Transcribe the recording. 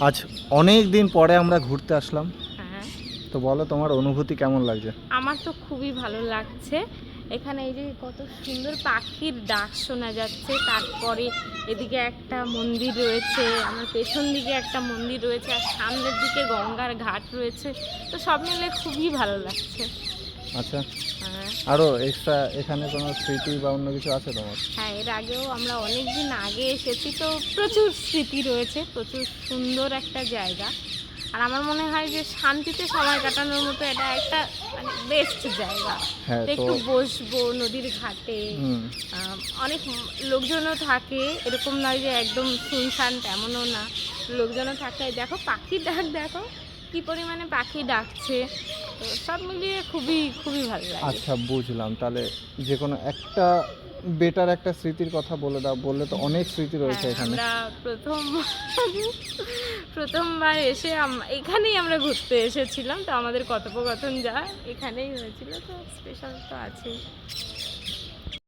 আজ অনেক দিন পরে আমরা ঘুরতে আসলাম, হ্যাঁ, তো বলো তোমার অনুভূতি কেমন লাগছে? আমার তো খুবই ভালো লাগছে। এখানে এই যে কত সুন্দর পাখির ডাক শোনা যাচ্ছে, তারপরে এদিকে একটা মন্দির রয়েছে, আমার পেছন দিকে একটা মন্দির রয়েছে, আর সামনের দিকে গঙ্গার ঘাট রয়েছে। তো সব মিলে খুবই ভালো লাগছে। আচ্ছা, হ্যাঁ, আরও এক্সট্রা এখানে কোনো স্মৃতি বা অন্য কিছু আছে তোমার? হ্যাঁ, এর আগেও আমরা অনেক দিন আগে এসেছি, তো প্রচুর স্মৃতি রয়েছে, প্রচুর সুন্দর একটা জায়গা। আর আমার মনে হয় যে শান্তিতে সময় কাটানোর মতো এটা একটা মানে বেস্ট জায়গা। হ্যাঁ, তো তো একটু বসবো নদীর ঘাটে। হুম, অনেক লোকজনও থাকে, এরকম নয় যে একদম শুনশান, তেমনও না। লোকজনও থাকে, দেখো পাখির ডাক, দেখো কি পরিমাণে পাখি ডাকছে। তো সব মিলিয়ে খুবই খুবই ভালো লাগে। আচ্ছা বুঝলাম। তাহলে যে কোনো একটা বেটার একটা স্মৃতির কথা বলে দাও, বললে তো অনেক স্মৃতি রয়েছে হ্যাঁ, এখানে। আমরা প্রথমবার এসে এখানেই আমরা ঘুরতে এসেছিলাম, তো আমাদের কথোপকথন যা এখানেই হয়েছিল, তো স্পেশাল তো আছেই।